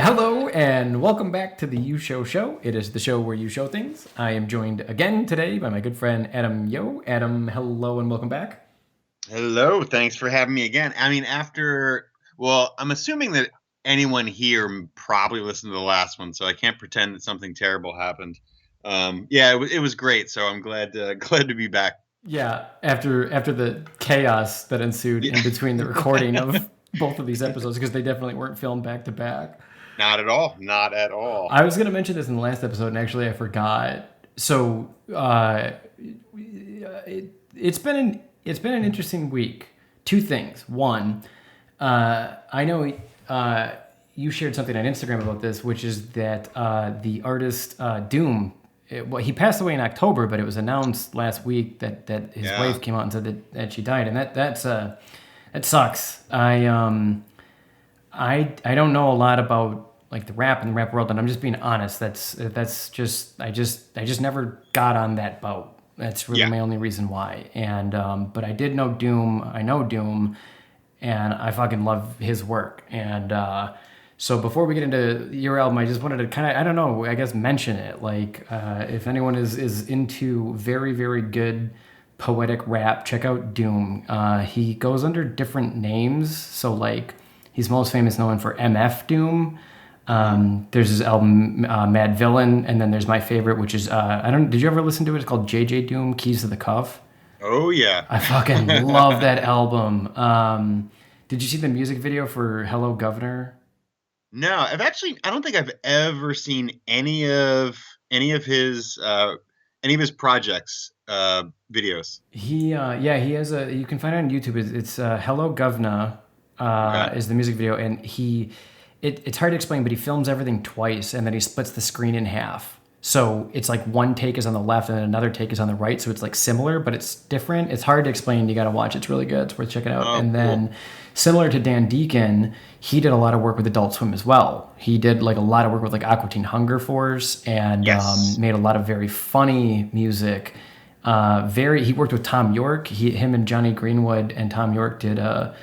Hello and welcome back to the You Show Show. It is the show where you show things. I am joined again today by my good friend Adam Yoe. Adam, hello and welcome back. Hello, thanks for having me again. I mean, I'm assuming that anyone here probably listened to the last one, so I can't pretend that something terrible happened. It was great, so I'm glad glad to be back. Yeah, after the chaos that ensued Yeah. in between the recording of both of these episodes, because they definitely weren't filmed back to back. Not at all, not at all. I was going to mention this in the last episode, and actually I forgot. So it's been an interesting week. Two things. One, I know you shared something on Instagram about this, which is that the artist Doom. He passed away in October, but it was announced last week that his wife came out and said that she died, and that sucks. I don't know a lot about like the rap and the rap world, and I'm just being honest. That's just I just never got on that boat. That's really my only reason why. And but I did know Doom. I know Doom, and I fucking love his work. And so before we get into your album, I just wanted to kind of, I don't know, I guess mention it. Like if anyone is into very, very good poetic rap, check out Doom. He goes under different names. So like he's most famous known for MF Doom. There's his album Mad Villain, and then there's my favorite, which is did you ever listen to it? It's called JJ Doom, Keys to the Cuff. Oh yeah. I fucking love that album. Did you see the music video for Hello Governor? No, I don't think I've ever seen any of his projects videos. He has you can find it on YouTube. It's Hello Governor Okay. is the music video, and it's hard to explain, but he films everything twice, and then he splits the screen in half. So it's like one take is on the left and then another take is on the right. So it's like similar, but it's different. It's hard to explain. You got to watch. It's really good. It's worth checking out. Oh, And cool. then similar to Dan Deacon, he did a lot of work with Adult Swim as well. He did like a lot of work with like Aqua Teen Hunger Force and Yes. made a lot of very funny music. He worked with Tom York. Him and Johnny Greenwood and Tom York did a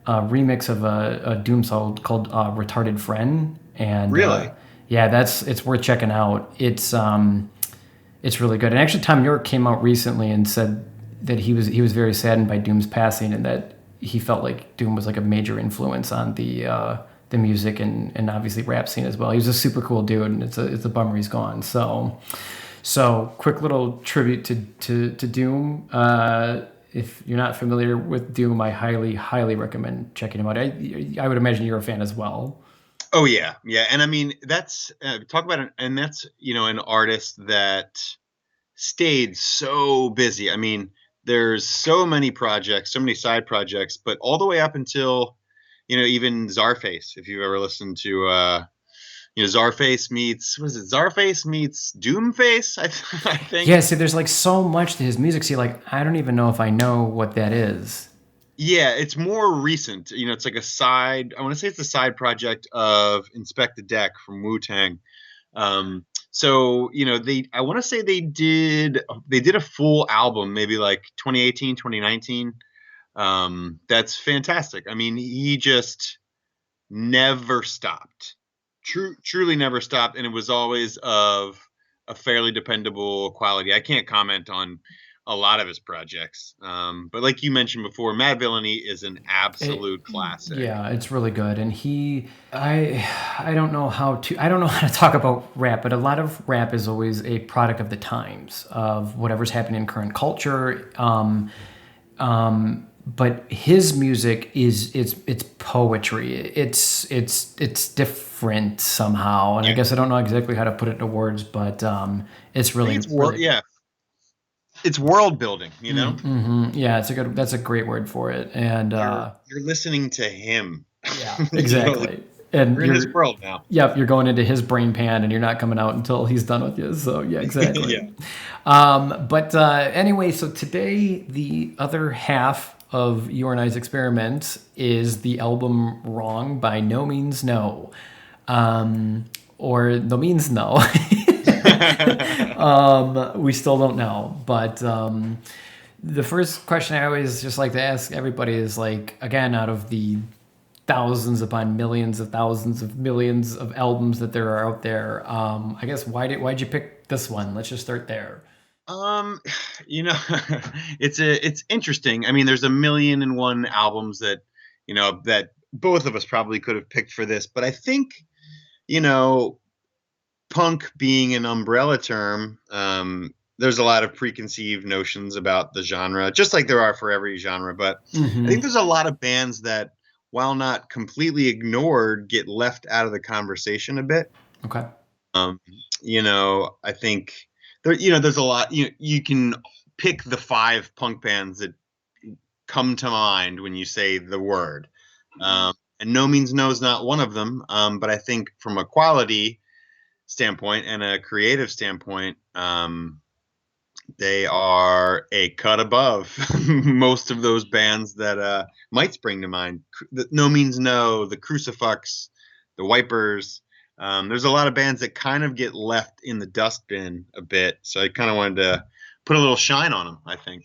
remix of a Doom song called "Retarded Friend," and Really? it's worth checking out. It's really good. And actually, Tom York came out recently and said that he was very saddened by Doom's passing, and that he felt like Doom was like a major influence on the music and obviously rap scene as well. He was a super cool dude, and it's a bummer he's gone. So quick little tribute to Doom. If you're not familiar with Doom, I highly, highly recommend checking him out. I would imagine you're a fan as well. Oh yeah, yeah, and I mean that's talk about it, and that's an artist that stayed so busy. I mean, there's so many projects, so many side projects, but all the way up until even Czarface. If you've ever listened to Czarface meets, what is it? Czarface meets Doomface, I think. Yeah, see, there's like so much to his music. See, like I don't even know if I know what that is. Yeah, it's more recent. It's like I want to say it's a side project of Inspect the Deck from Wu-Tang. I want to say they did a full album, maybe like 2018, 2019. That's fantastic. I mean, he just never stopped. Truly never stopped, and it was always of a fairly dependable quality. I can't comment on a lot of his projects, but like you mentioned before, Mad Villainy is an absolute classic. Yeah, it's really good. And I don't know how to talk about rap, but a lot of rap is always a product of the times of whatever's happening in current culture. But his music it's poetry. It's different somehow, and I Yeah, guess I don't know exactly how to put it into words, but it's I think really really yeah, it's world building. yeah. That's a great word for it, and You're listening to him. yeah, Like, exactly. And you're in his world now. yep, you're going into his brain pan, and you're not coming out until he's done with you. So yeah, Yeah. exactly. But anyway, so today the other half of your and I's experiment is the album "Wrong" by NoMeansNo, or NoMeansNo. We still don't know, but the first question I always just like to ask everybody is like, again, out of the thousands upon millions of thousands of millions of albums that there are out there. I guess why'd you pick this one? Let's just start there. Um, you know, it's interesting. I mean, there's a million and one albums that, that both of us probably could have picked for this, but I think, you know, punk being an umbrella term, there's a lot of preconceived notions about the genre, just like there are for every genre. But I think there's a lot of bands that, while not completely ignored, get left out of the conversation a bit. Okay. I think there's a lot. You can pick the 5 punk bands that come to mind when you say the word, and No Means No is not one of them. But I think from a quality standpoint and a creative standpoint, they are a cut above most of those bands that might spring to mind. No Means No, the Crucifix, the Wipers. There's a lot of bands that kind of get left in the dustbin a bit. So I kind of wanted to put a little shine on them, I think.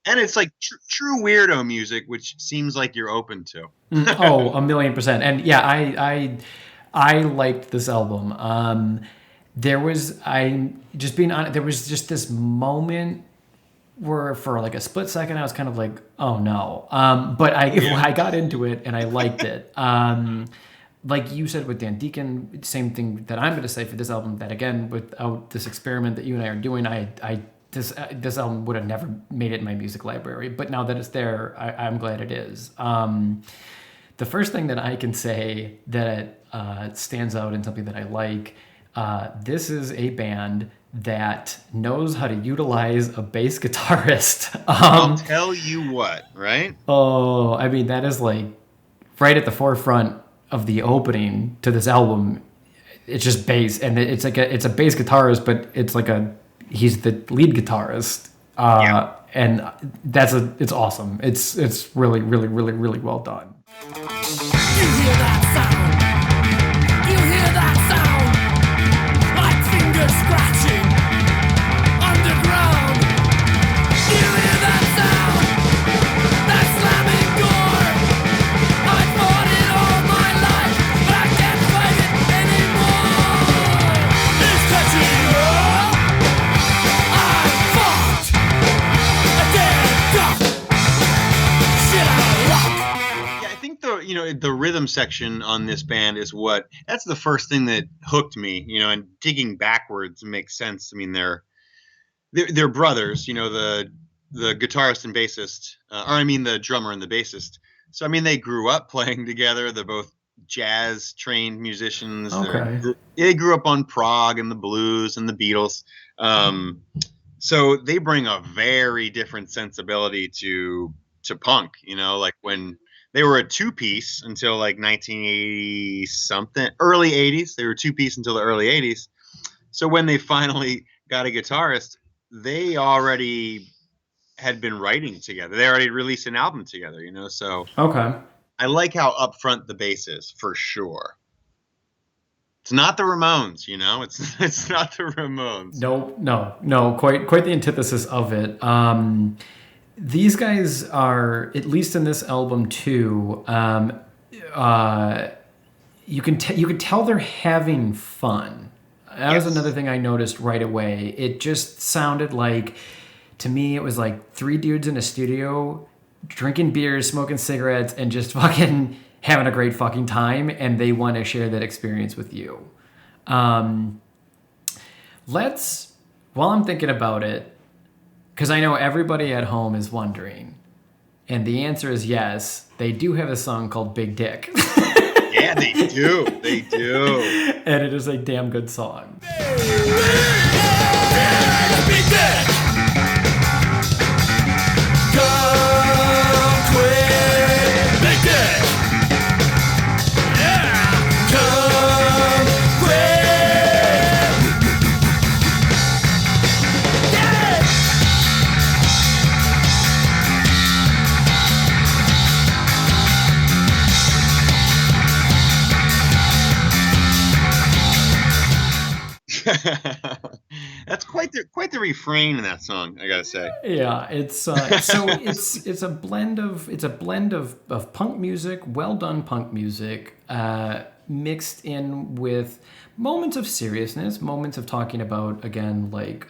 And it's like true weirdo music, which seems like you're open to. Oh, 1,000,000%. And yeah, I liked this album. There was just this moment where for like a split second I was kind of like, oh no. But I got into it and I liked it. Like you said with Dan Deacon, same thing that I'm going to say for this album, that again, without this experiment that you and I are doing, this album would have never made it in my music library. But now that it's there, I'm glad it is. The first thing that I can say that stands out in something that I like, this is a band that knows how to utilize a bass guitarist. I'll tell you what, right? Oh, I mean, that is like right at the forefront of the opening to this album. It's just bass, and it's a bass guitarist, but it's like he's the lead guitarist. And it's awesome. It's really, really, really, really well done. You hear that sound? You hear that sound? Like fingers scratching underground. You hear that sound? That slamming door. I fought it all my life, but I can't fight it anymore. It's catching up. I fought a dead duck. Shit out of luck. Yeah, I think the rhythm section on this band is that's the first thing that hooked me, and digging backwards makes sense. I mean, they're brothers, the guitarist and bassist, the drummer and the bassist. So, I mean, they grew up playing together. They're both jazz trained musicians. Okay. They grew up on prog and the blues and the Beatles. So they bring a very different sensibility to punk, like when they were a 2-piece until like 1980 something, early 80s. They were 2-piece until the early 80s. So when they finally got a guitarist, they already had been writing together. They already released an album together, so. Okay. I like how upfront the bass is, for sure. It's not the Ramones, it's not the Ramones. No, quite the antithesis of it. These guys are, at least in this album too, you can tell they're having fun. That was another thing I noticed right away. It just sounded like, to me, it was like 3 dudes in a studio drinking beers, smoking cigarettes, and just fucking having a great fucking time, and they want to share that experience with you. While I'm thinking about it, because I know everybody at home is wondering, and the answer is yes, they do have a song called Big Dick. Yeah, they do. They do. And it is a damn good song. Big dick. Come quick. Big dick. Yeah. Come quick. Yeah. That's quite the refrain in that song, I gotta say. Yeah, it's so it's a blend of punk music, well done punk music, mixed in with moments of seriousness, moments of talking about again like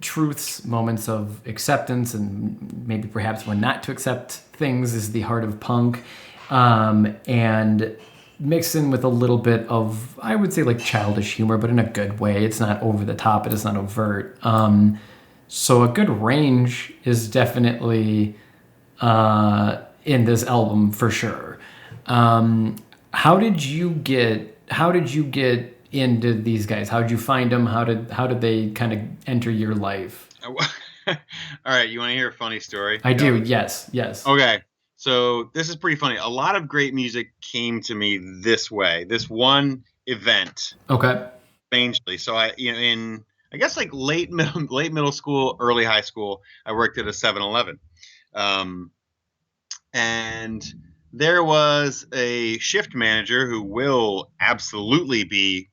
truths, moments of acceptance, and maybe perhaps when not to accept things is the heart of punk, and mixed in with a little bit of, I would say, like childish humor, but in a good way. It's not over the top. It is not overt. So a good range is definitely in this album for sure. How did you get into these guys? How did you find them? How did they kind of enter your life? All right, you want to hear a funny story? I do. Yes. Okay. So this is pretty funny. A lot of great music came to me this way. This one event. Okay. Strangely. So in I guess like late middle school, early high school, I worked at a 7-Eleven. And there was a shift manager who will absolutely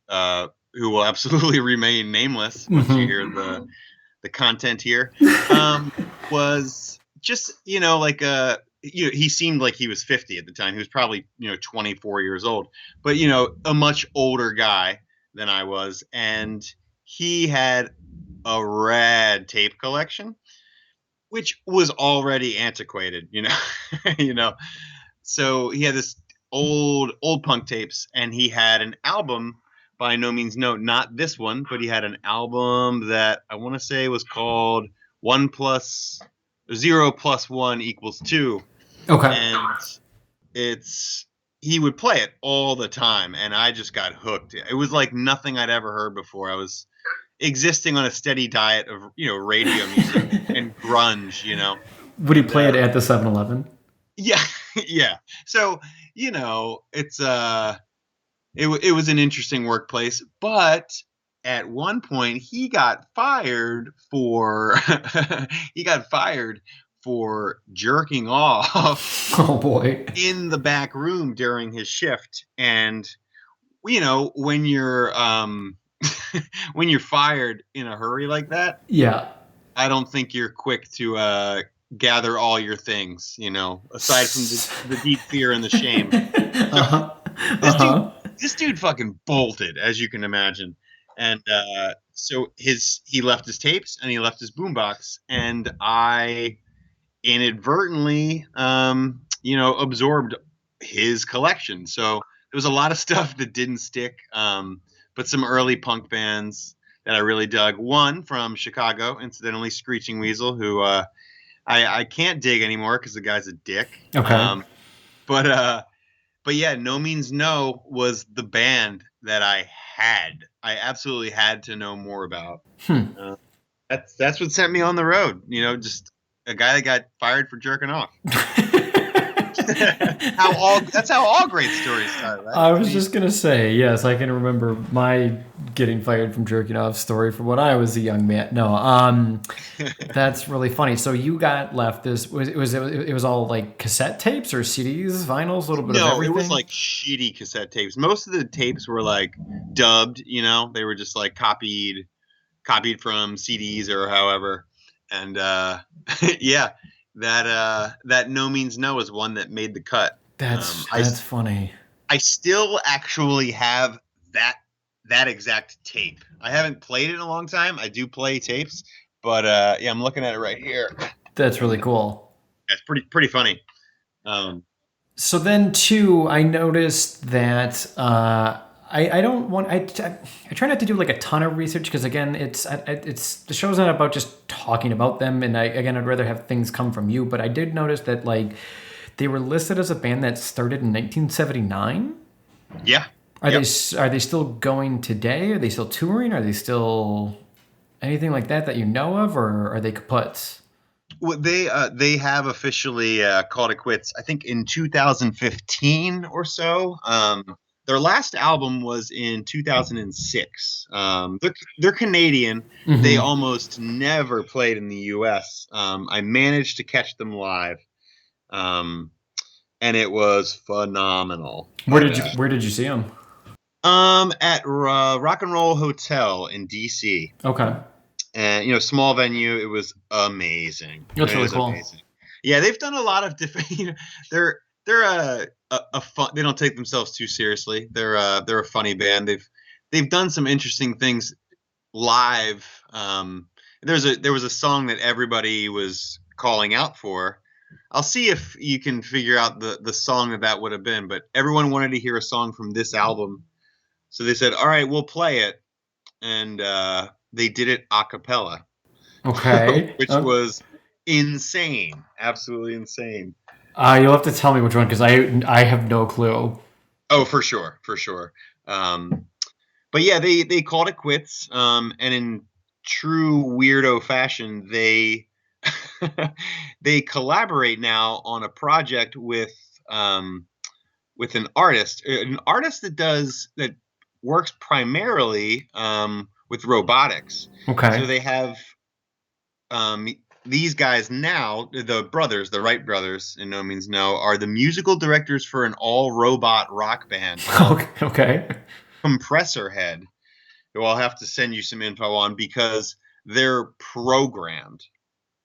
remain nameless once you hear the content here. Was just, like he seemed like he was 50 at the time. He was probably, 24 years old, but, a much older guy than I was. And he had a rad tape collection, which was already antiquated, So he had this old punk tapes, and he had an album by NoMeansNo, not this one, but he had an album that I want to say was called 0 + 1 = 2. Okay. And he would play it all the time, and I just got hooked. It was like nothing I'd ever heard before. I was existing on a steady diet of, radio music and grunge, Would he play it at the 7-Eleven? Yeah. Yeah. So, it's it was an interesting workplace, but at one point he got fired for jerking off. Oh boy. In the back room during his shift. And when you're when you're fired in a hurry like that, yeah, I don't think you're quick to gather all your things, aside from the deep fear and the shame. This dude fucking bolted, as you can imagine. And so he left his tapes and he left his boombox, and I inadvertently absorbed his collection. So there was a lot of stuff that didn't stick, but some early punk bands that I really dug. One from Chicago, incidentally, Screeching Weasel, who I can't dig anymore because the guy's a dick. Okay. But yeah, NoMeansNo was the band that I absolutely had to know more about. That's what sent me on the road. Just a guy that got fired for jerking off. That's how all great stories start, right? I was just gonna say, yes, I can remember my getting fired from jerking off story from when I was a young man. No, that's really funny. So you got left. It was all like cassette tapes or CDs, vinyls, a little bit of everything. No, it was like shitty cassette tapes. Most of the tapes were like dubbed. They were just like copied from CDs or however. And yeah. That NoMeansNo is one that made the cut. That's funny. I still actually have that exact tape. I haven't played it in a long time. I do play tapes, but yeah, I'm looking at it right here. That's really cool. It's pretty funny. So then too, I noticed that I try not to do like a ton of research because again, the show's not about just talking about them, and I'd rather have things come from you. But I did notice that like they were listed as a band that started in 1979. Yeah. Are they still going today? Are they still touring? Are they still anything like that you know of, or are they kaputs? Well, they have officially called it quits. I think in 2015 or so. Their last album was in 2006. They're Canadian. Mm-hmm. They almost never played in the U.S. I managed to catch them live, and it was phenomenal. Where did you see them? At Rock and Roll Hotel in DC, Okay. and small venue. It was amazing. That's It really was cool. amazing. Yeah, they've done a lot of different. They're a fun. They don't take themselves too seriously. They're a funny band. They've done some interesting things live. There was a song that everybody was calling out for. I'll see if you can figure out the song that would have been. But everyone wanted to hear a song from this album, so they said, "All right, we'll play it," and they did it a cappella, Okay. which was insane, absolutely insane. You'll have to tell me which one because I have no clue. Oh, for sure, for sure. Um, but yeah, they called it quits. And in true weirdo fashion, they they collaborate now on a project with an artist that works primarily with robotics. Okay. So they have um, these guys now, the Wright brothers in No Means No, are the musical directors for an all robot rock band called Okay. Compressor Head, who I'll have to send you some info on because they're programmed,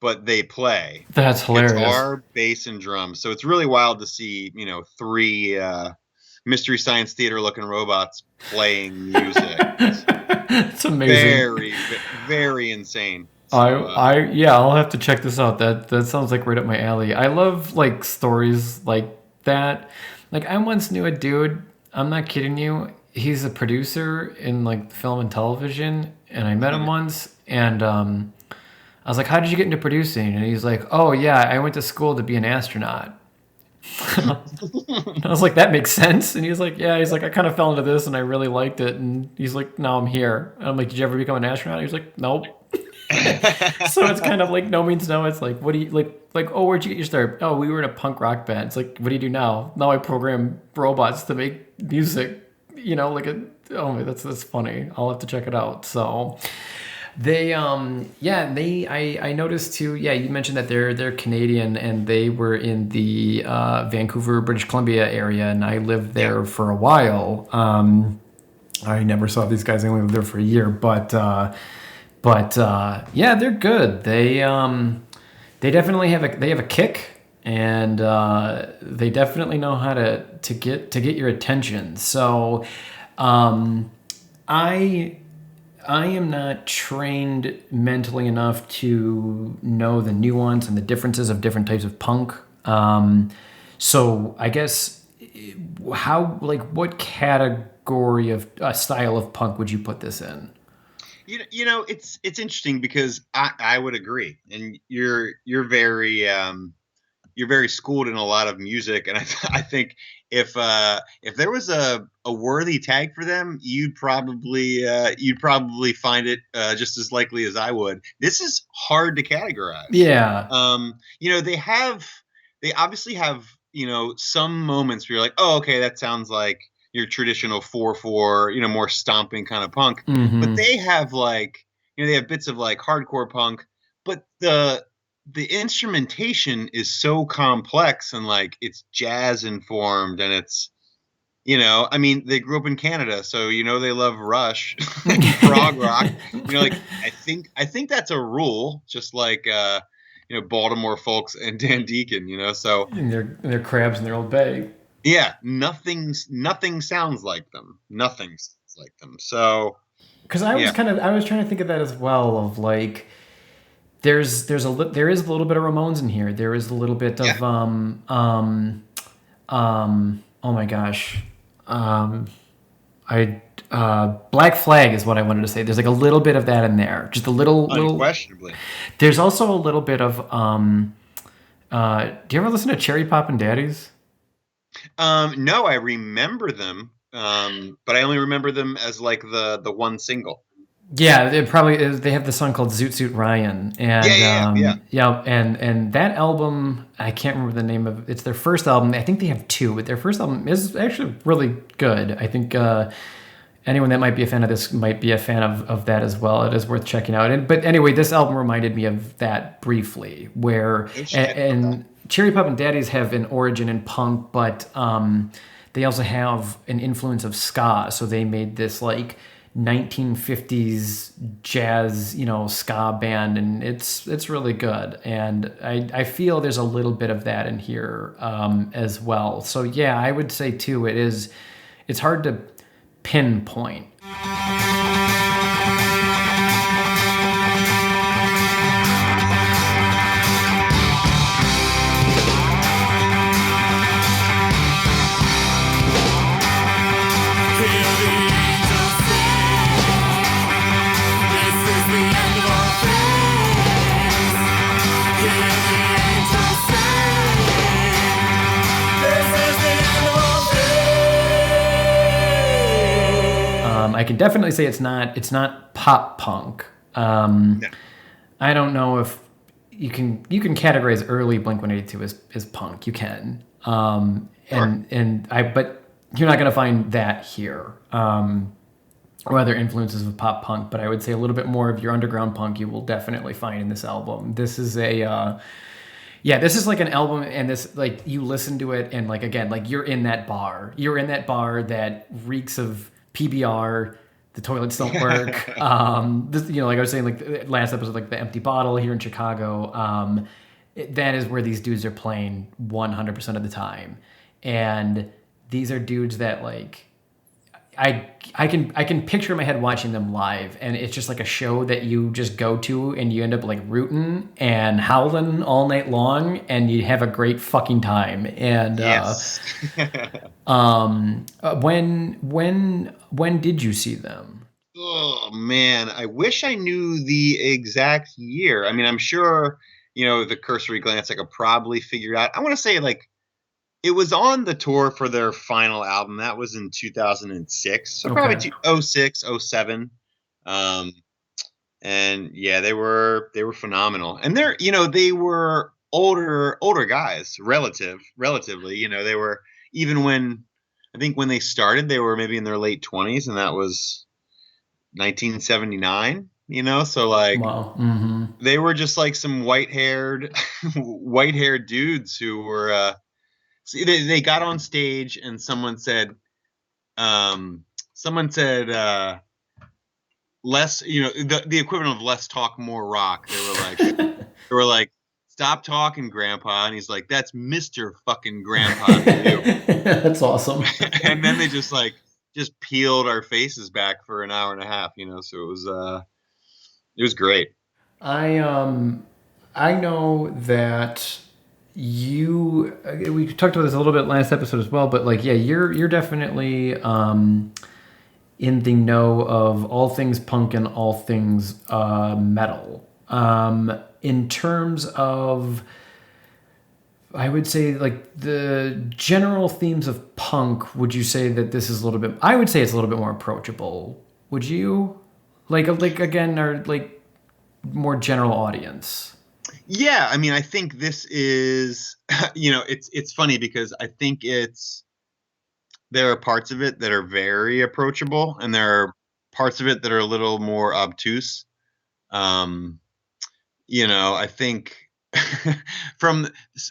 but they play That's hilarious. guitar, bass, and drums. So it's really wild to see, three Mystery Science Theater looking robots playing music. It's amazing. Very, very insane. So, I'll have to check this out. That sounds like right up my alley. I love like stories like that. Like I once knew a dude, I'm not kidding you, he's a producer in like film and television, and I met him once, and I was like, how did you get into producing? And he's like, oh yeah, I went to school to be an astronaut. And I was like, that makes sense. And he's like, yeah, he's like, I kind of fell into this and I really liked it. And he's like, now I'm here. And I'm like, did you ever become an astronaut? He's like, nope. So it's kind of like No Means No. It's like, what do you like? Oh, where'd you get your start? Oh, we were in a punk rock band. It's like, what do you do now? Now I program robots to make music. That's funny. I'll have to check it out. So I noticed too. Yeah, you mentioned that they're Canadian and they were in the Vancouver, British Columbia area, and I lived there for a while. I never saw these guys. I only lived there for a year, but yeah, they're good. They definitely have a kick, and they definitely know how to get your attention. So, I am not trained mentally enough to know the nuance and the differences of different types of punk. So I guess what category of style of punk would you put this in? It's interesting because I would agree, and you're very schooled in a lot of music, and I think if there was a worthy tag for them, you'd probably find it just as likely as I would. This is hard to categorize. Yeah. They obviously have some moments where you're like, oh, okay, that sounds like your traditional 4/4, more stomping kind of punk. Mm-hmm. But they have they have bits of like hardcore punk, but the instrumentation is so complex and like it's jazz informed, and it's they grew up in Canada, so they love Rush, prog rock. I think that's a rule, just like Baltimore folks and Dan Deacon. So and they're crabs in their old bay. Yeah, nothing sounds like them. Nothing sounds like them. So, because I was trying to think of that as well. Of like, there is a little bit of Ramones in here. There is a little bit of oh my gosh, Black Flag is what I wanted to say. There's like a little bit of that in there, just a little. Unquestionably. There's also a little bit of do you ever listen to Cherry Poppin' Daddies? No, I remember them, but I only remember them as like the one single. Yeah, they have the song called Zoot Suit Ryan, and and that album, I can't remember the name of. It's their first album. I think they have two, but their first album is actually really good. I think anyone that might be a fan of this might be a fan of that as well. It is worth checking out. But anyway, this album reminded me of that briefly, where and Cherry Poppin' Daddies have an origin in punk, but they also have an influence of ska. So they made this like 1950s jazz, ska band, and it's really good. And I feel there's a little bit of that in here as well. So yeah, I would say too, it's hard to pinpoint. I can definitely say it's not pop punk. No. I don't know if you can categorize early Blink-182 as punk. You can, but you're not gonna find that here. Or other influences of pop punk, but I would say a little bit more of your underground punk you will definitely find in this album. This is this is like an album, and this, like, you listen to it and, like, again, like, you're in that bar that reeks of PBR. The toilets don't work. Like I was saying, like last episode, like the Empty Bottle here in Chicago. That is where these dudes are playing 100% of the time, and these are dudes that, like, I can picture in my head watching them live, and it's just like a show that you just go to and you end up like rooting and howling all night long, and you have a great fucking time. And yes. When did you see them? Oh man, I wish I knew the exact year. I mean, I'm sure, the cursory glance I could probably figure out. I want to say, like, it was on the tour for their final album. That was in 2006. So Okay. probably 06, 07. And yeah, they were phenomenal. And they were older guys, relatively. They were, even when they started, they were maybe in their late 20s, and that was 1979, so like, Wow. Mm-hmm. they were just like some white-haired dudes who were they got on stage, and someone said less, the equivalent of less talk, more rock. They were like, stop talking, Grandpa. And he's like, that's Mr. fucking Grandpa to you. That's awesome. And then they just peeled our faces back for an hour and a half, so it was great. I know that we talked about this a little bit last episode as well, but like, yeah, you're definitely in the know of all things punk and all things metal. In terms of, I would say, like, the general themes of punk, would you say that this is I would say it's a little bit more approachable. Would you? Like again, or like more general audience? Yeah, I mean, I think this is, it's funny because I think there are parts of it that are very approachable, and there are parts of it that are a little more obtuse. I think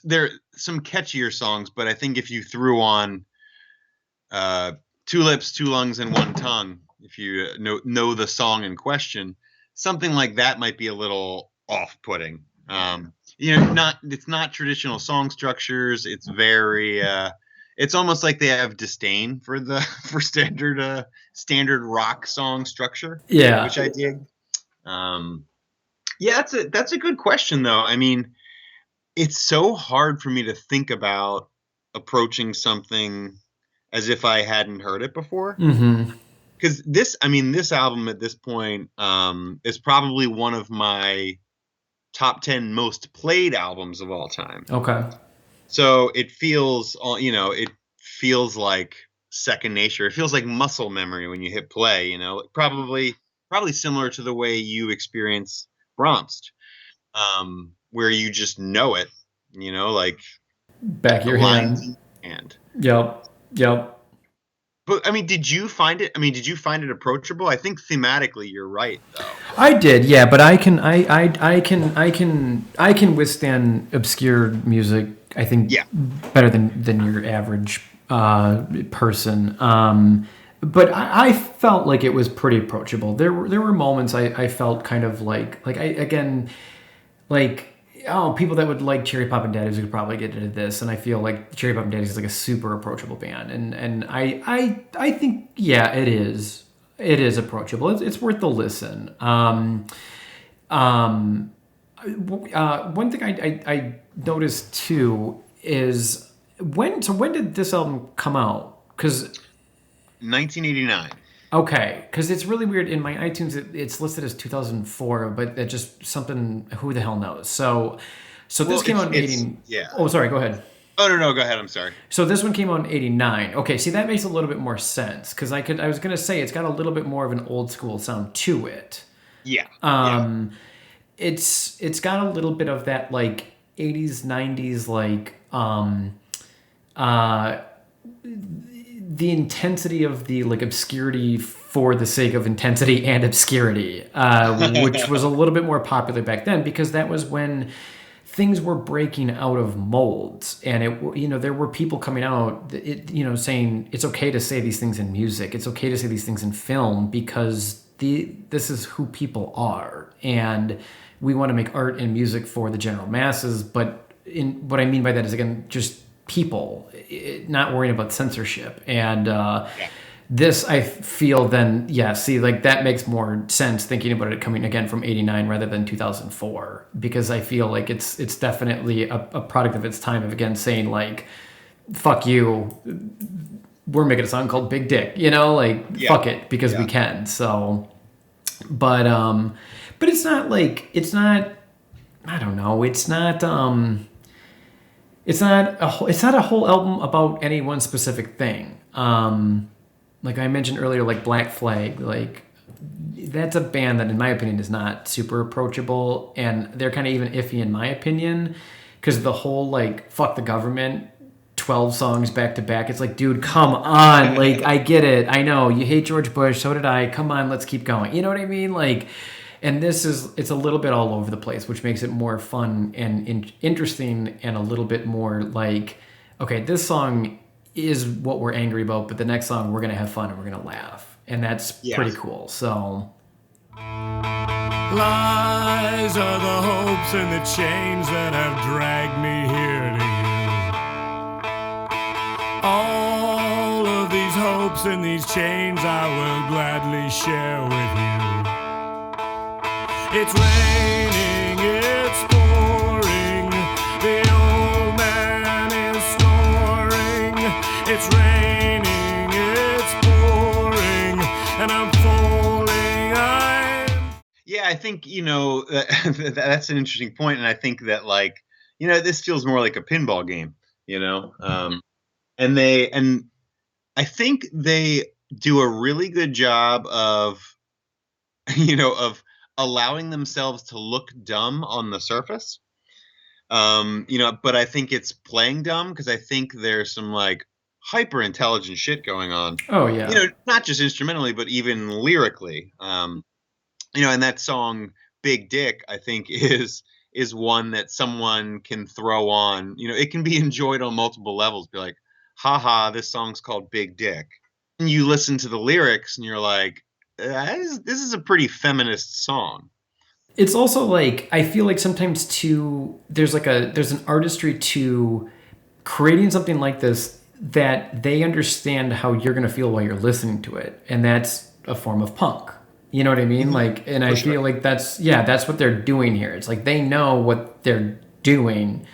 there are some catchier songs, but I think if you threw on Two Lips, Two Lungs, and One Tongue, if you know the song in question, something like that might be a little off-putting. It's not traditional song structures. It's very it's almost like they have disdain for standard rock song structure. Yeah, which I dig. Yeah, that's a good question, though. I mean, it's so hard for me to think about approaching something as if I hadn't heard it before. Mm-hmm. Because this album at this point is probably one of my top 10 most played albums of all time. Okay. So it feels like second nature. It feels like muscle memory when you hit play, probably similar to the way you experience Brahms, where you just know it, like back of your hand. Yep. But I mean, did you find it approachable? I think thematically you're right, though. I did, yeah, but I can withstand obscure music, I think, better than your average person. But I felt like it was pretty approachable. There were moments I felt kind of like I again like oh, people that would like Cherry Pop and Daddies would probably get into this, and I feel like Cherry Pop and Daddies is like a super approachable band, and I think yeah, it is approachable. It's worth the listen. One thing I noticed too is when did this album come out? Because 1989. okay, because it's really weird in my iTunes. It's listed as 2004, but that just something. Who the hell knows? So this came out in 80. Yeah. Oh, sorry. Go ahead. Oh no, go ahead. I'm sorry. So this one came out in 89. Okay, see that makes a little bit more sense because I was gonna say it's got a little bit more of an old school sound to it. Yeah. It's got a little bit of that like 80s 90s like the intensity of the like obscurity for the sake of intensity and obscurity, which was a little bit more popular back then because that was when things were breaking out of molds, and there were people coming out, saying it's okay to say these things in music, it's okay to say these things in film because this is who people are, and we want to make art and music for the general masses. But what I mean by that is again just people, not worrying about censorship. And this, I feel, then, see, like that makes more sense thinking about it coming again from 89 rather than 2004, because I feel like it's definitely a product of its time of, again, saying like, fuck you, we're making a song called Big Dick, fuck it, because we can. So, but it's not like, I don't know, it's not a whole album about any one specific thing. Like I mentioned earlier, like Black Flag, like that's a band that in my opinion is not super approachable, and they're kind of even iffy in my opinion because the whole like fuck the government 12 songs back to back, it's like, dude, come on, like I get it, I know you hate George Bush, so did I, come on, let's keep going, you know what I mean? Like, and it's a little bit all over the place, which makes it more fun and interesting, and a little bit more like, okay, this song is what we're angry about, but the next song we're gonna have fun and we're gonna laugh, and that's pretty cool. So lies are the hopes and the chains that have dragged me here to you. All of these hopes and these chains I will gladly share with you. It's raining, it's pouring, the old man is snoring. It's raining, it's pouring, and I'm falling. Yeah, I think, that's an interesting point, and I think that, like, this feels more like a pinball game, and I think they do a really good job of, of allowing themselves to look dumb on the surface. But I think it's playing dumb because I think there's some like hyper intelligent shit going on. Oh yeah. Not just instrumentally, but even lyrically. And that song Big Dick, I think is one that someone can throw on. It can be enjoyed on multiple levels. Be like, haha, this song's called Big Dick. And you listen to the lyrics and you're like, this is a pretty feminist song. It's also like, I feel like sometimes too, there's an artistry to creating something like this that they understand how you're going to feel while you're listening to it. And that's a form of punk. You know what I mean? Like, and I feel like that's what they're doing here. It's like, they know what they're doing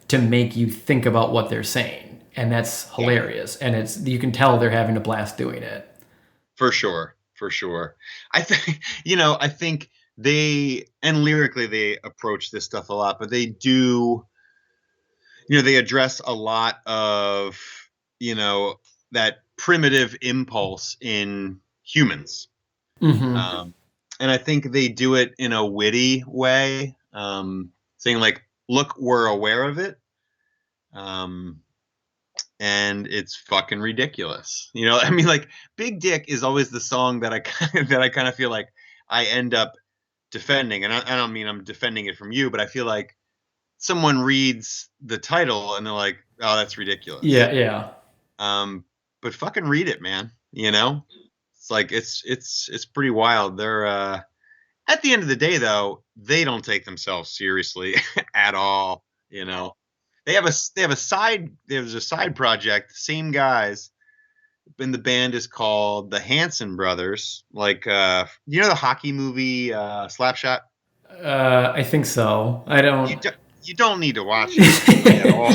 to make you think about what they're saying. And that's hilarious. And you can tell they're having a blast doing it. For sure. I think they, and lyrically they approach this stuff a lot, but they do, they address a lot of, that primitive impulse in humans. Mm-hmm. And I think they do it in a witty way, saying like, look, we're aware of it. And it's fucking ridiculous. I mean, like Big Dick is always the song that I kind of feel like I end up defending. And I don't mean I'm defending it from you, but I feel like someone reads the title and they're like, oh, that's ridiculous. Yeah. But fucking read it, man. You know, it's like it's pretty wild. They're at the end of the day, though, they don't take themselves seriously at all. You know, there's a side project, same guys, and the band is called the Hanson Brothers. Like, you know, the hockey movie Slapshot. I think so. I don't. You don't need to watch it at all.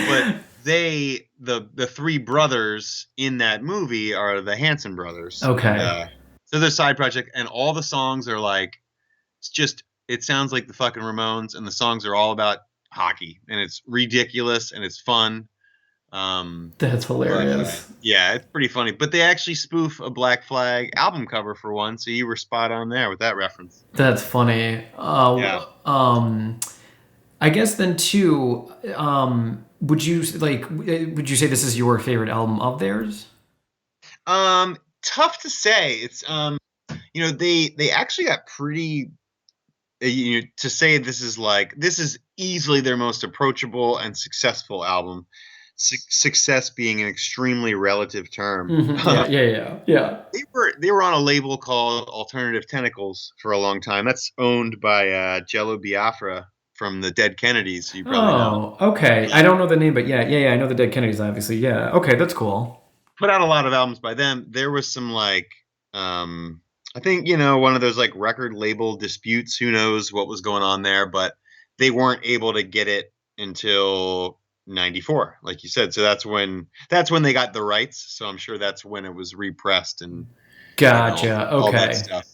But the three brothers in that movie are the Hanson Brothers. Okay. And, so their side project, and all the songs are like, it sounds like the fucking Ramones, and the songs are all about hockey, and it's ridiculous and it's fun. That's hilarious. But, yeah, it's pretty funny. But they actually spoof a Black Flag album cover for one, so you were spot on there with that reference. That's funny. Yeah. I guess then too, would you say this is your favorite album of theirs? Tough to say. It's you know, they actually got pretty, you know, to say this is easily their most approachable and successful album. Success being an extremely relative term. Mm-hmm. Yeah. They were on a label called Alternative Tentacles for a long time. That's owned by Jello Biafra from the Dead Kennedys. You probably know. Okay. I don't know the name, but yeah. I know the Dead Kennedys, obviously. Yeah. Okay, that's cool. Put out a lot of albums by them. There was some like, I think, you know, one of those like record label disputes. Who knows what was going on there, but they weren't able to get it until 94, like you said. So that's when they got the rights. So I'm sure that's when it was repressed and gotcha. You know, all okay. that stuff.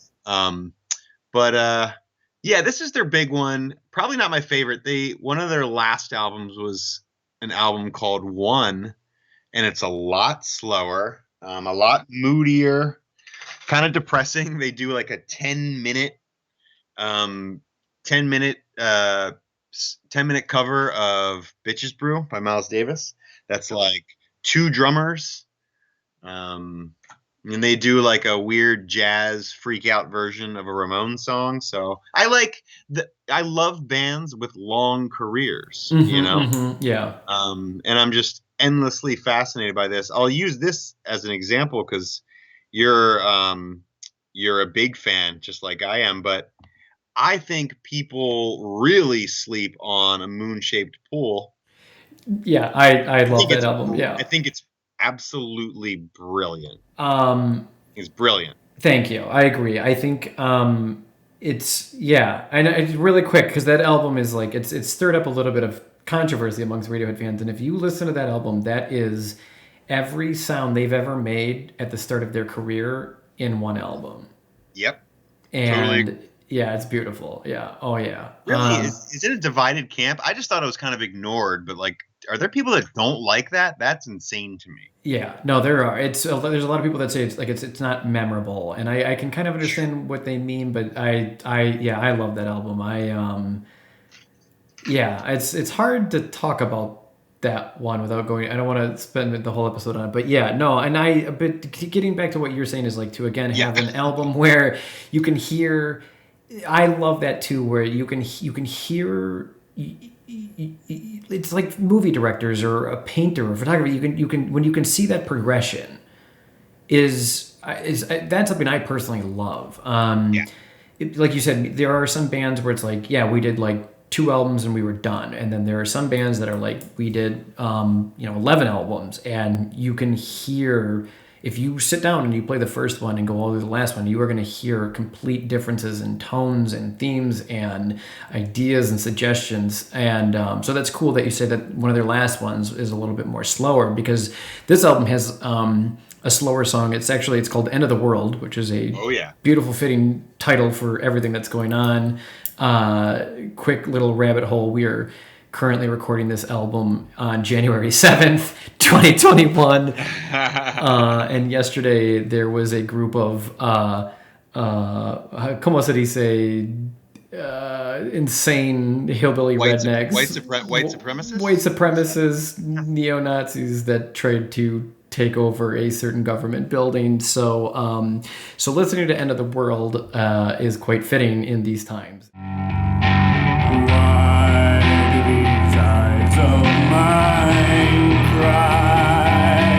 But yeah, this is their big one. Probably not my favorite. One of their last albums was an album called One, and it's a lot slower, a lot moodier, kind of depressing. They do like a 10-minute cover of Bitches Brew by Miles Davis. That's like two drummers. And they do like a weird jazz freak out version of a Ramones song. So I love bands with long careers, you know? Mm-hmm, yeah. And I'm just endlessly fascinated by this. I'll use this as an example because you're a big fan, just like I am, but I think people really sleep on A Moon-Shaped Pool. Yeah, I love that album. Yeah. I think it's absolutely brilliant. It's brilliant. Thank you. I agree. I think it's and it's really quick because that album is like it's stirred up a little bit of controversy amongst Radiohead fans, and if you listen to that album, that is every sound they've ever made at the start of their career in one album. Yep. And totally. Yeah, it's beautiful. Yeah. Oh yeah. Really? Is it a divided camp? I just thought it was kind of ignored, but like, are there people that don't like that? That's insane to me. Yeah, no, there are. There's a lot of people that say it's not memorable, and I can kind of understand what they mean, but I love that album. It's hard to talk about that one without going. I don't want to spend the whole episode on it, but yeah, no, but getting back to what you're saying is like to again have an album where you can hear. I love that too, where you can hear. It's like movie directors or a painter or photographer. You can when you can see that progression is that's something I personally love. Like you said, there are some bands where it's like, yeah, we did like 2 albums and we were done, and then there are some bands that are like, we did 11 albums, and you can hear. If you sit down and you play the first one and go all the way to the last one, you are going to hear complete differences in tones and themes and ideas and suggestions. And so that's cool that you say that one of their last ones is a little bit more slower, because this album has a slower song. It's called End of the World, which is a beautiful fitting title for everything that's going on. Quick little rabbit hole. We are currently recording this album on January 7th, 2021. And yesterday there was a group of, como se dice, insane hillbilly rednecks. White supremacists? White supremacists, neo-Nazis that tried to take over a certain government building. So listening to End of the World is quite fitting in these times. Why do these eyes of mine cry?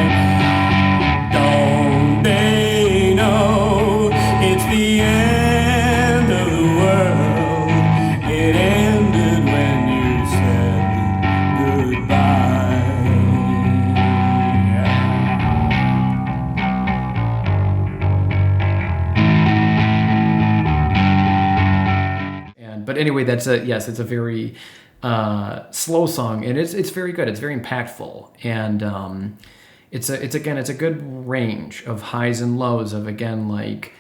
But anyway, it's a very slow song, and it's very good. It's very impactful, and it's a good range of highs and lows of, again, like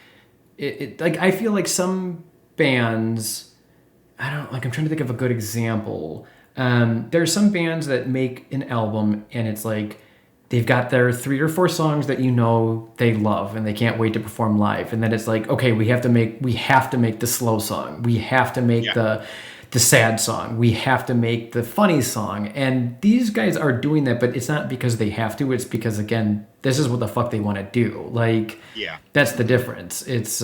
like I feel like some bands, I'm trying to think of a good example. There's some bands that make an album and it's like they've got their 3 or 4 songs that they love and they can't wait to perform live, and then it's like, okay, we have to make the slow song, we have to make the sad song, we have to make the funny song, and these guys are doing that, but it's not because they have to, it's because, again, this is what the fuck they want to do. Like, that's the difference. It's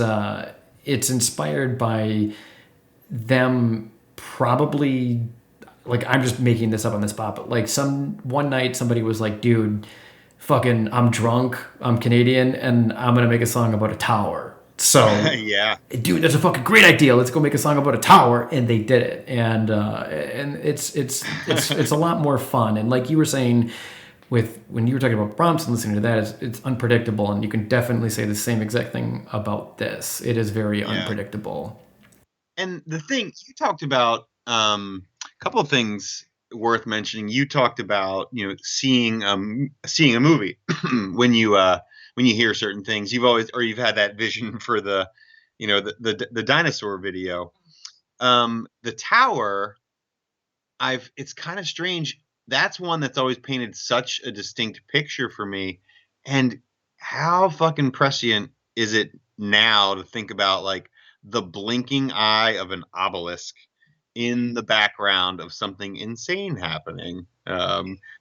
inspired by them, probably, like, I'm just making this up on the spot, but like one night somebody was like, dude, fucking, I'm drunk, I'm Canadian, and I'm gonna make a song about a tower. So dude, that's a fucking great idea. Let's go make a song about a tower, and they did it, and it's a lot more fun. And like you were saying, when you were talking about Brahms and listening to that, it's unpredictable, and you can definitely say the same exact thing about this. It is very unpredictable. And the thing you talked about, a couple of things worth mentioning. You talked about, seeing a movie when you hear certain things. You've had that vision for the dinosaur video. The tower, it's kind of strange. That's one that's always painted such a distinct picture for me. And how fucking prescient is it now to think about, like, the blinking eye of an obelisk in the background of something insane happening.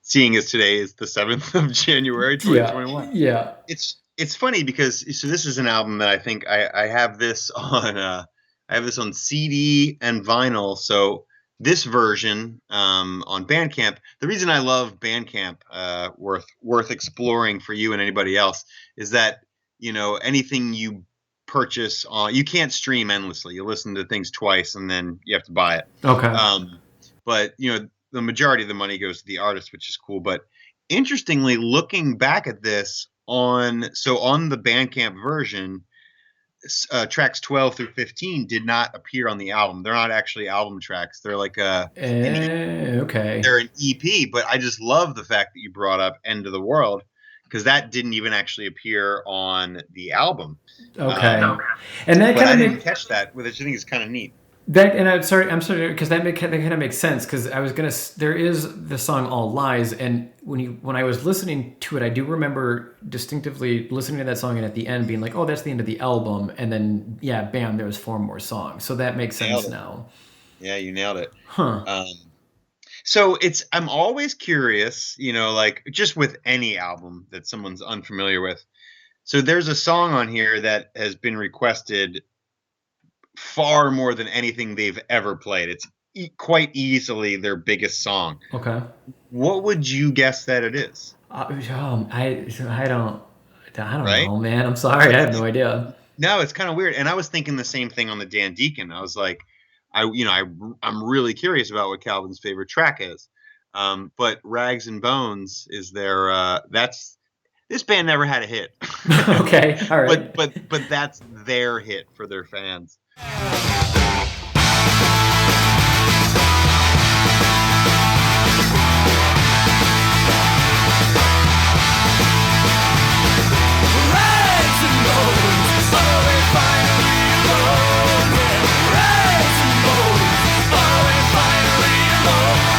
Seeing as today is the 7th of January, 2021. Yeah. It's funny because this is an album that I think I have this on CD and vinyl. So this version on Bandcamp. The reason I love Bandcamp, worth exploring for you and anybody else, is that anything you purchase you can't stream endlessly. You listen to things twice and then you have to buy it. Okay. But the majority of the money goes to the artist, which is cool. But interestingly, looking back at this on the Bandcamp version, tracks 12 through 15 did not appear on the album. They're not actually album tracks. They're like okay. They're an EP. But I just love the fact that you brought up "End of the World," because that didn't even actually appear on the album. Okay. And that I didn't catch that, which I think is kind of neat. I'm sorry, because that kind of makes sense, because there is the song "All Lies," and when I was listening to it, I do remember distinctively listening to that song and at the end being like, oh, that's the end of the album, and then bam, there was 4 more songs, so that makes sense now. Yeah, you nailed it. Huh. So I'm always curious, like, just with any album that someone's unfamiliar with. So there's a song on here that has been requested far more than anything they've ever played. It's quite easily their biggest song. Okay. What would you guess that it is? I don't Right? know, man. I'm sorry, I have no idea. No, it's kind of weird. And I was thinking the same thing on the Dan Deacon. I was like, I'm really curious about what Calvin's favorite track is. But Rags and Bones is their this band never had a hit. Okay, all right. But that's their hit for their fans. Rags and bones, are we finally alone? Yeah. Rags and bones, are we finally alone?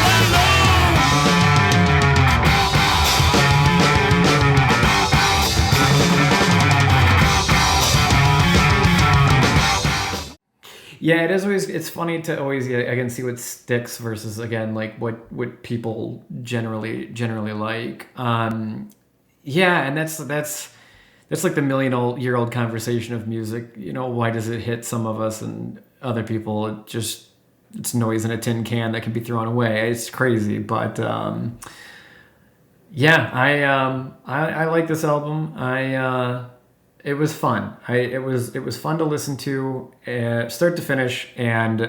Yeah, it's funny to always again see what sticks versus, again, like what people generally like. Yeah, and that's like the million-year-old conversation of music. Why does it hit some of us and other people? It's noise in a tin can that can be thrown away. It's crazy, but yeah, I like this album. It was fun. It was fun to listen to, start to finish, and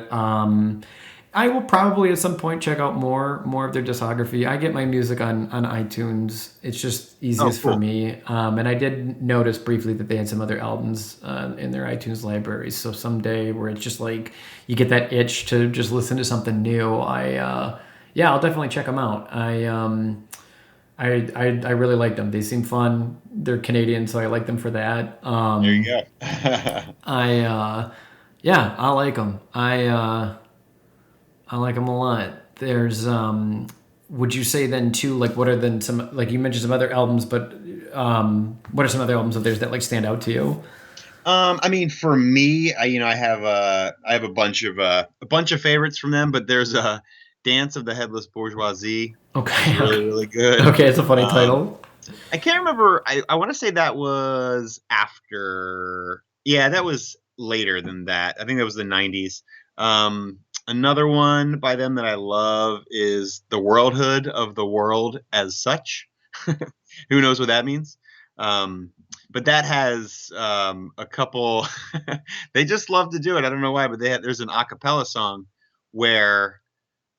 I will probably at some point check out more of their discography. I get my music on iTunes. It's just Oh, easiest for cool. me. And I did notice briefly that they had some other albums in their iTunes library. So someday where it's just like you get that itch to just listen to something new, yeah, I'll definitely check them out. I really like them. They seem fun. They're Canadian, so I like them for that. There you go. Yeah, I like them. I like them a lot. There's would you say then too, like what are then some, like you mentioned some other albums, but what are some other albums of theirs that like stand out to you? I mean, for me, I have a bunch of favorites from them, but there's a Dance of the Headless Bourgeoisie, which Okay. is really, really good. Okay, it's a funny Um, title. I can't remember. I want to say that was after. Yeah, that was later than that. I think that was the 90s. Another one by them that I love is The Worldhood of the World as Such. Who knows what that means? Um, but that has a couple. They just love to do it. I don't know why, but there's an a cappella song where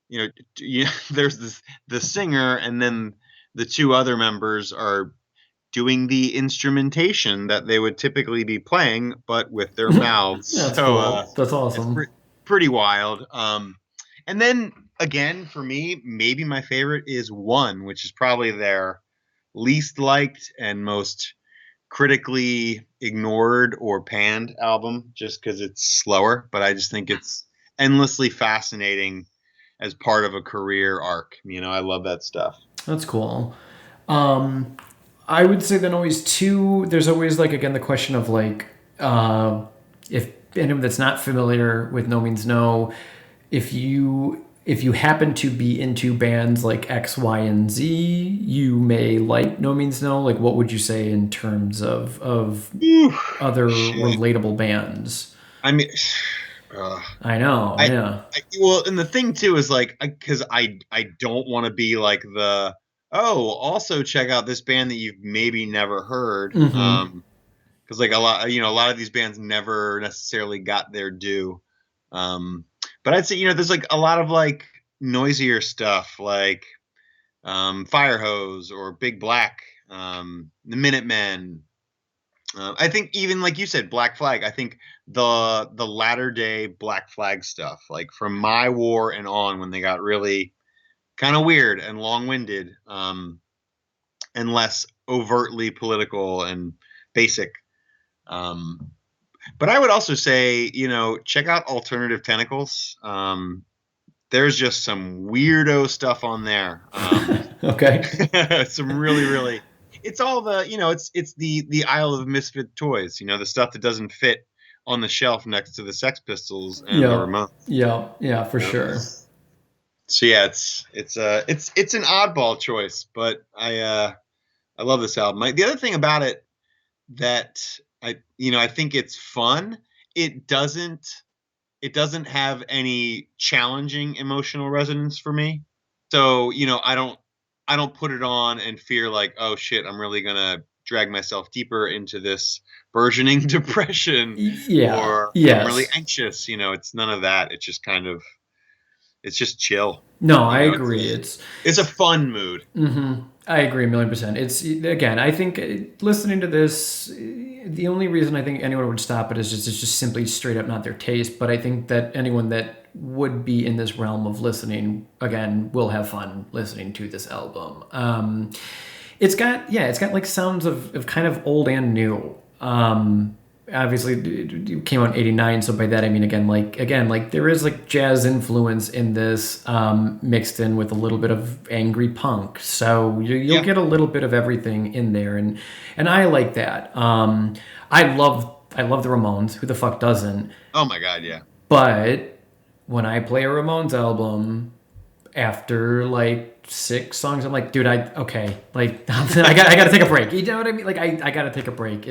there's the singer and then the two other members are doing the instrumentation that they would typically be playing, but with their mouths. That's So cool. That's it's awesome. pretty wild. And then again, for me, maybe my favorite is One, which is probably their least liked and most critically ignored or panned album, just because it's slower. But I just think it's endlessly fascinating as part of a career arc. I love that stuff. That's cool. Um, I would say then always two. There's always like again the question of like if anyone that's not familiar with No Means No, if you happen to be into bands like X, Y, and Z, you may like No Means No. Like, what would you say in terms of Ooh, other shit. relatable bands? I mean, uh, I know, I, yeah. well, and the thing too is like, because I don't want to be like also check out this band that you've maybe never heard, Mm-hmm. because like a lot of these bands never necessarily got their due. Um, but I'd say there's like a lot of like noisier stuff like Firehose or Big Black, the Minutemen. I think even like you said, Black Flag. I think the latter day Black Flag stuff, like from My War and on, when they got really kind of weird and long winded, and less overtly political and basic. Um, but I would also say, check out Alternative Tentacles. There's just some weirdo stuff on there. Okay. Some really, really. It's all it's the Isle of Misfit Toys. The stuff that doesn't fit on the shelf next to the Sex Pistols and the Yeah. Ramones. Yeah. Yeah. For You know? sure. So yeah, it's an oddball choice, but I love this album. The other thing about it that I think it's fun. It doesn't have any challenging emotional resonance for me. So, I don't put it on and fear like, oh shit, I'm really gonna drag myself deeper into this burgeoning depression, Yeah. or I'm really Yes. anxious. It's none of that. It's just it's just chill. No, I It's agree. it's a fun mood. I agree 1,000,000%. It's again, I think listening to this, the only reason I think anyone would stop it is just it's just simply straight up not their taste. But I think that anyone that would be in this realm of listening again will have fun listening to this album. It's got like sounds of kind of old and new. Obviously it came out in 89, so by that I mean again there is like jazz influence in this, mixed in with a little bit of angry punk, so you'll Yeah. get a little bit of everything in there, and I like that. I love the Ramones. Who the fuck doesn't? Oh my god, yeah. But when I play a Ramones album, after like 6 songs, I'm like, dude, okay, like I gotta take a break. You know what I mean? Like I gotta take a break.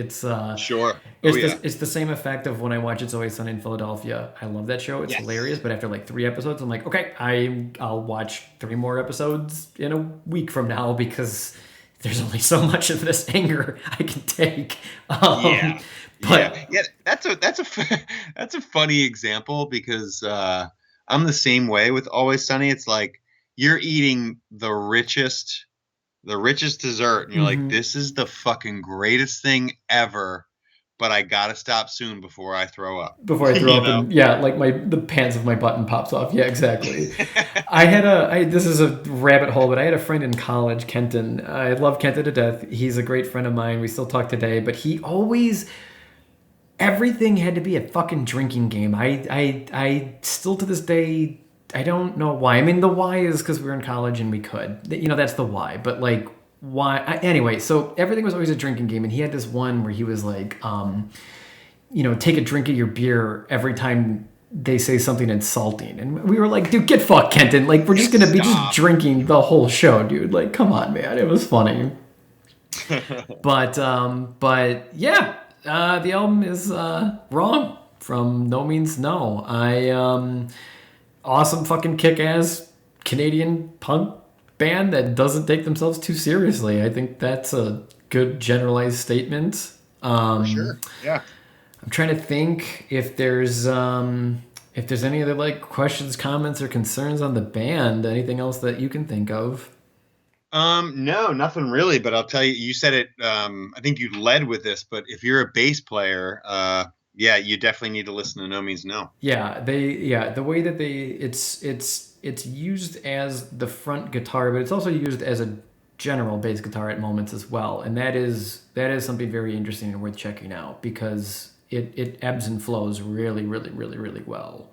Sure. Oh It's yeah. the same effect of when I watch It's Always Sunny in Philadelphia. I love that show. It's hilarious, Yes. but after like 3 episodes, I'm like, okay, I'll watch 3 more episodes in a week from now because there's only so much of this anger I can take. Yeah. But Yeah. That's a that's a funny example because I'm the same way with Always Sunny. It's like you're eating the richest dessert, and you're like, Mm-hmm. this is the fucking greatest thing ever, but I gotta stop soon before I throw up. Before I throw You up know? and yeah, like the pants of my button pops off. Yeah, exactly. I had this is a rabbit hole, but I had a friend in college, Kenton. I love Kenton to death. He's a great friend of mine. We still talk today, but he always everything had to be a fucking drinking game. I still to this day I don't know why. I mean, the why is because we were in college and we could. You know, that's the why. But like, why? Anyway, so everything was always a drinking game, and he had this one where he was like, take a drink of your beer every time they say something insulting, and we were like, dude, get fucked, Kenton. Like, we're just gonna be just Stop. drinking the whole show, dude. Like, come on, man. It was funny. But yeah, the album is Wrong from No Means No. Awesome fucking kick-ass Canadian punk band that doesn't take themselves too seriously. I think that's a good generalized statement. For sure. Yeah. I'm trying to think if there's any other like questions, comments, or concerns on the band. Anything else that you can think of? No, nothing really, but I'll tell you, you said it, I think you led with this, but if you're a bass player, yeah, you definitely need to listen to No Means No. Yeah, the way that it's used as the front guitar, but it's also used as a general bass guitar at moments as well, and that is something very interesting and worth checking out because it ebbs and flows really, really, really, really well.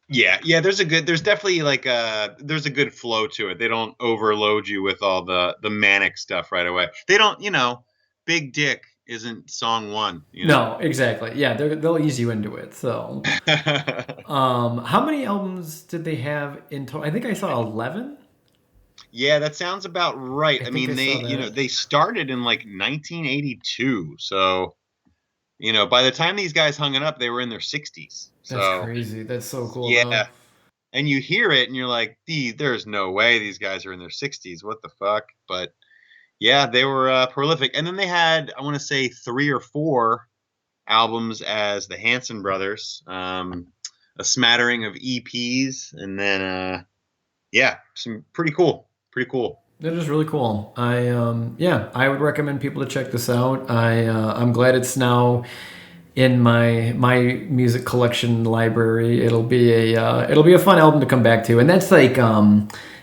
Yeah, there's definitely like there's a good flow to it. They don't overload you with all the manic stuff right away. They don't, Big Dick isn't song one, No, exactly. Yeah, they'll ease you into it. So, how many albums did they have in total? I think I saw 11. Yeah, that sounds about right. I think mean, I they, saw that. they started in like 1982. So, by the time these guys hung it up, they were in their 60s. That's So, crazy. That's so cool, though. yeah. And you hear it and you're like, there's no way these guys are in their 60s. What the fuck? But yeah, they were prolific. And then they had, I want to say, 3 or 4 albums as the Hanson Brothers, a smattering of EPs, and then, yeah, some pretty cool. Pretty cool. That is really cool. I would recommend people to check this out. I'm glad it's now in my music collection library. It'll be a fun album to come back to, and that's like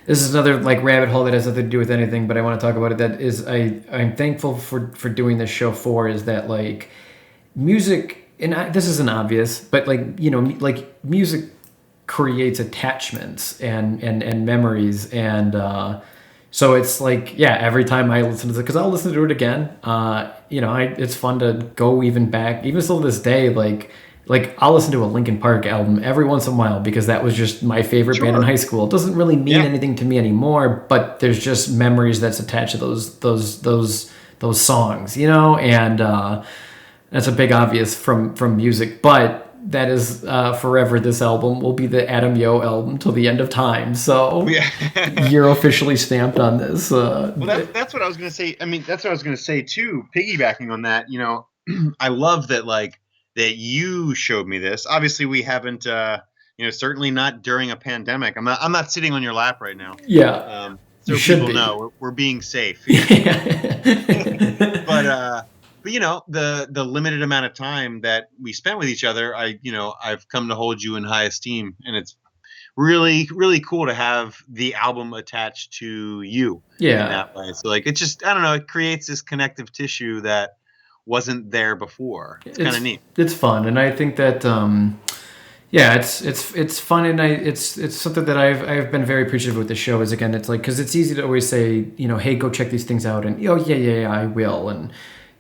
this is another like rabbit hole that has nothing to do with anything, but I want to talk about it. That is, I'm thankful for doing this show for is that like music, and this isn't obvious, but like like music creates attachments and memories and. So it's like, yeah, every time I listen to it, because I'll listen to it again. It's fun to go even back, even still to this day. Like I'll listen to a Linkin Park album every once in a while because that was just my favorite band in high school. It doesn't really mean anything to me anymore, but there's just memories that's attached to those songs, and that's a big obvious from music, but. That is forever. This album will be the Adam Yoe album till the end of time. So you're officially stamped on this. Well, that's what I was going to say. I mean, that's what I was going to say too. Piggybacking on that, I love that that you showed me this. Obviously, we haven't. Certainly not during a pandemic. I'm not sitting on your lap right now. Yeah. So people know we're being safe. But the limited amount of time that we spent with each other, I've come to hold you in high esteem, and it's really, really cool to have the album attached to you in that way. So like, it's just, I don't know, it creates this connective tissue that wasn't there before. It's kind of neat. It's fun. And I think that, it's fun. And it's something that I've been very appreciative with the show is, again, it's like, cause it's easy to always say, hey, go check these things out. And, yeah, I will. And,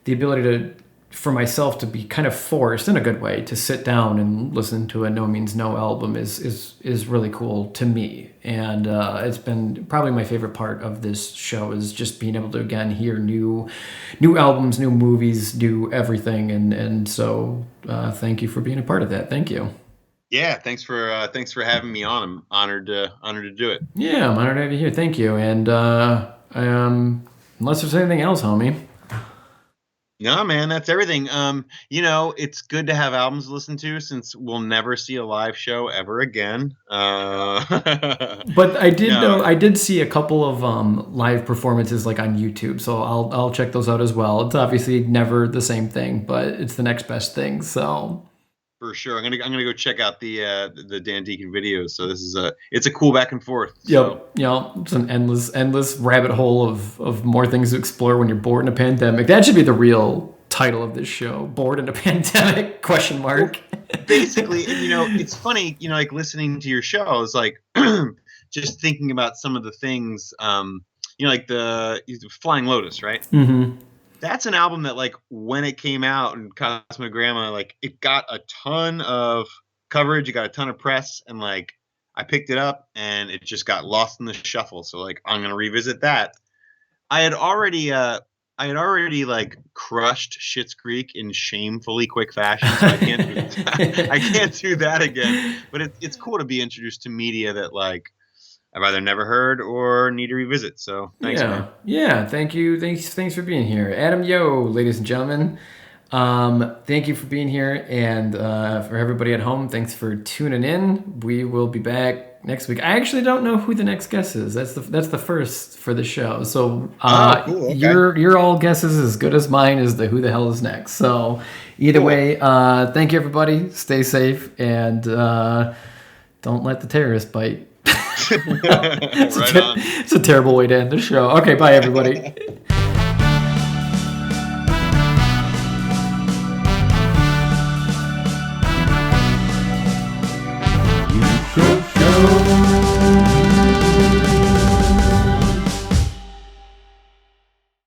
the ability for myself to be kind of forced in a good way to sit down and listen to a No Means No album is really cool to me. And it's been probably my favorite part of this show is just being able to, again, hear new albums, new movies, new everything. And so thank you for being a part of that. Thank you. Yeah, thanks for having me on. I'm honored to do it. Yeah, I'm honored to have you here. Thank you. And unless there's anything else, homie. No, man, that's everything. It's good to have albums to listen to since we'll never see a live show ever again. But I did No, know I did see a couple of live performances like on YouTube, so I'll check those out as well. It's obviously never the same thing, but it's the next best thing. So for sure. I'm gonna go check out the Dan Deacon videos. So it's a cool back and forth. So. yep, it's an endless rabbit hole of more things to explore when you're bored in a pandemic. That should be the real title of this show: "Bored in a Pandemic?" Question mark. Basically, it's funny, like listening to your shows, like just thinking about some of the things, like the Flying Lotus, right? Mm-hmm. That's an album that, like, when it came out and Cosmogramma, like, it got a ton of coverage, it got a ton of press, and like I picked it up and it just got lost in the shuffle. So like I'm gonna revisit that. I had already like crushed Schitt's Creek in shamefully quick fashion, so I can't do that again. But it's cool to be introduced to media that like I've either never heard or need to revisit. So thanks, man. Yeah. Thank you. Thanks for being here, Adam Yoe, ladies and gentlemen. Thank you for being here, and for everybody at home, thanks for tuning in. We will be back next week. I actually don't know who the next guest is. That's the first for the show. So Cool, okay. your all guess is as good as mine as the who the hell is next. So either way, thank you everybody. Stay safe, and don't let the terrorists bite. Right on. It's a terrible way to end the show. Okay, bye everybody.